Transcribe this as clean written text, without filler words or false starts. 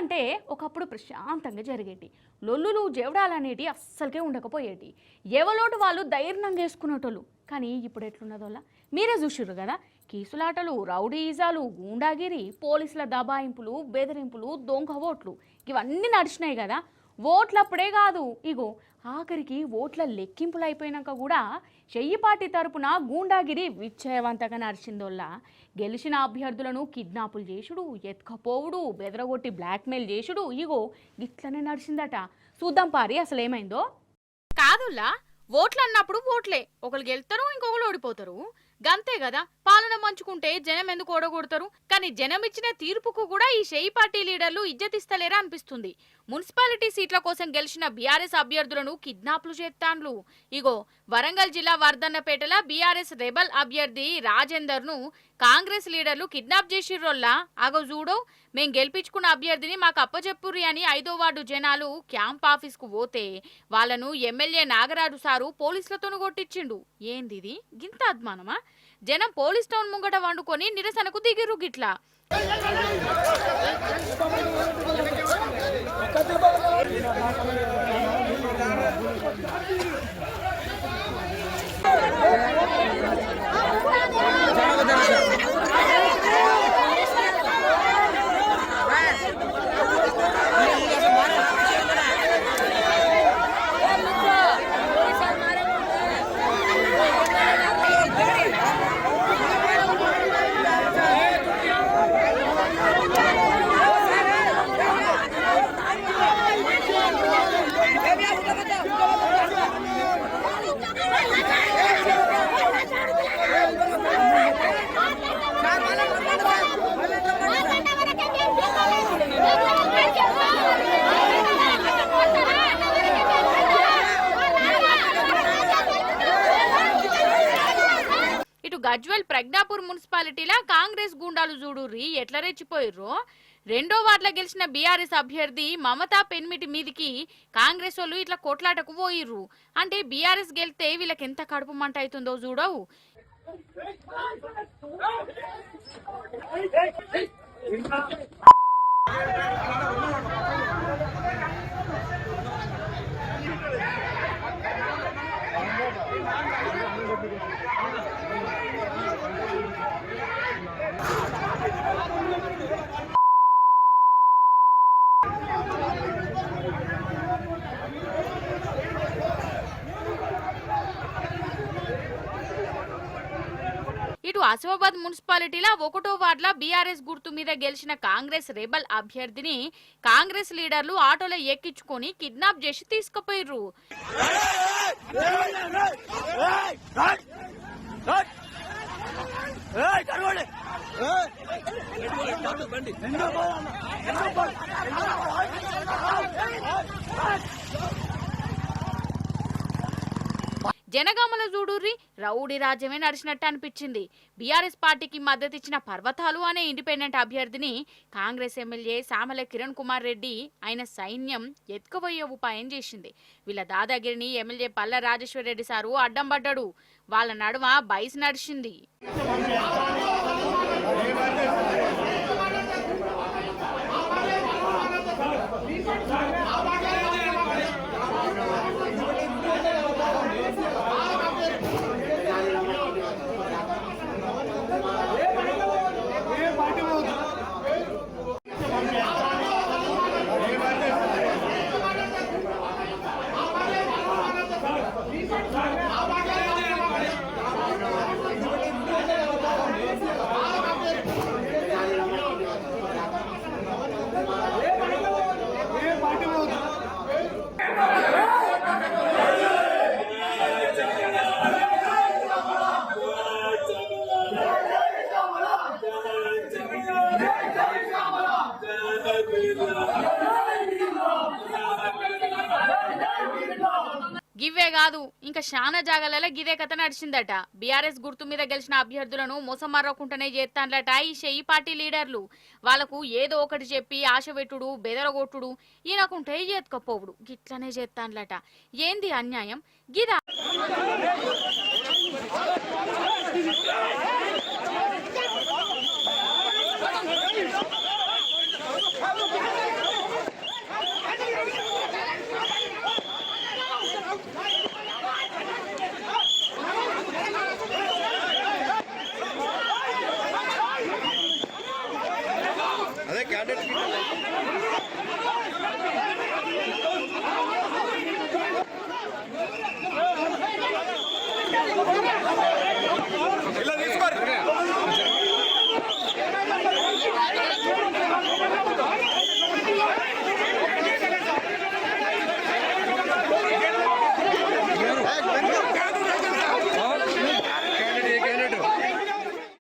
అంటే ఒకప్పుడు ప్రశాంతంగా జరిగేటి. లొల్లులు జేవడాలనేటి అస్సలకే ఉండకపోయేటి. ఎవలోటు వాళ్ళు ధైర్యంగా వేసుకునేటోళ్ళు. కానీ ఇప్పుడు ఎట్లున్నదోలా మీరే చూసిర్రు కదా. కీసులాటలు, రౌడీజాలు, గూండాగిరి, పోలీసుల దబాయింపులు, బెదిరింపులు, దొంగ ఓట్లు ఇవన్నీ నడిచినాయి కదా. ఓట్లప్పుడే కాదు, ఇగో ఆఖరికి ఓట్ల లెక్కింపులు అయిపోయినాక కూడా చెయ్యిపాటి తరపున గూండాగిరి విచ్చయవంతంగా నడిచిందోల్లా. గెలిచిన అభ్యర్థులను కిడ్నాపులు చేసుడు, ఎత్తుకపోవుడు, బెదరగొట్టి బ్లాక్మెయిల్ చేసుడు, ఇగో ఇట్లనే నడిచిందట. చూద్దాం పారి అసలు ఏమైందో. కాదుల్లా, ఓట్లు అన్నప్పుడు ఓట్లే, ఒకరు గెలుతారు, ఇంకొకరు ఓడిపోతారు. గంతే కదా. పాలన మంచుకుంటే జనం ఎందుకు ఓడగొడతారు? కానీ జనం ఇచ్చిన తీర్పుకు కూడా ఈ షెయి పార్టీ లీడర్లు ఇజ్జతిస్తలేరా అనిపిస్తుంది. మున్సిపాలిటీ సీట్ల కోసం గెలిచిన బీఆర్ఎస్ అభ్యర్థులను కిడ్నాప్లు చేస్తాండ్లు. ఇగో వరంగల్ జిల్లా వర్ధన్నపేటల బీఆర్ఎస్ రెబల్ అభ్యర్థి రాజేందర్ ను కాంగ్రెస్ లీడర్లు కిడ్నాప్ చేసిర్రోల్లా. అగో చూడో, మేం గెలిపించుకున్న అభ్యర్థిని మాకు అప్పచెప్పుర్రి అని 5వ వార్డు జనాలు క్యాంప్ ఆఫీస్ కు పోతే వాళ్ళను ఎమ్మెల్యే నాగరాజు సారు పోలీసులతోను కొట్టించిండు. ఏందిది గింత అద్మానమా? జనం పోలీస్ టౌన్ ముంగట వండుకొని నిరసనకు దిగిర్రు గిట్లా. గజ్వెల్ ప్రజ్ఞాపూర్ మున్సిపాలిటీలా కాంగ్రెస్ గుండాలు చూడుర్రి ఎట్లా రెచ్చిపోయిర్రో. 2వ వార్డులో గెలిచిన బీఆర్ఎస్ అభ్యర్థి మమతా పెన్మిటి మీదికి కాంగ్రెస్ వాళ్ళు ఇట్లా కొట్లాటకు పోయిర్రు. అంటే బీఆర్ఎస్ గెలితే వీళ్ళకి ఎంత కడుపు మంట అవుతుందో చూడవు. ఇటు ఆసిఫాబాద్ మున్సిపాలిటీలో 1వ వార్డులో బీఆర్ఎస్ గుర్తు మీద గెలిచిన కాంగ్రెస్ రెబల్ అభ్యర్థిని కాంగ్రెస్ లీడర్లు ఆటోలో ఎక్కించుకొని కిడ్నాప్ చేసి తీసుకుపోయిర్రు. జనగామల చూడుర్రి రౌడీ రాజ్యమే నడిచినట్టు అనిపించింది. బీఆర్ఎస్ పార్టీకి మద్దతు ఇచ్చిన పర్వతాలు అనే ఇండిపెండెంట్ అభ్యర్థిని కాంగ్రెస్ ఎమ్మెల్యే సామల కిరణ్ కుమార్ రెడ్డి ఆయన సైన్యం ఎత్తుకుపోయే ఉపాయం చేసింది. వీళ్ళ దాదాగిరిని ఎమ్మెల్యే పల్ల రాజేశ్వర్ రెడ్డి సారు అడ్డం పడ్డాడు. వాళ్ళ నడుమ బైస్ నడిచింది. గివ్వే కాదు, ఇంకా శానా జాగాలలో గిదే కథ నడిచిందట. బీఆర్ఎస్ గుర్తు మీద గెలిచిన అభ్యర్థులను మోసం మర్రకుంటనే చేస్తాన్లట ఈ షెయి పార్టీ లీడర్లు. వాళ్లకు ఏదో ఒకటి చెప్పి ఆశ పెట్టుడు, బెదరగొట్టుడు, ఈయనకుంటే ఎత్తుకపోవుడు గిట్లనే చేస్తాన్లట. ఏంది అన్యాయం గిదా?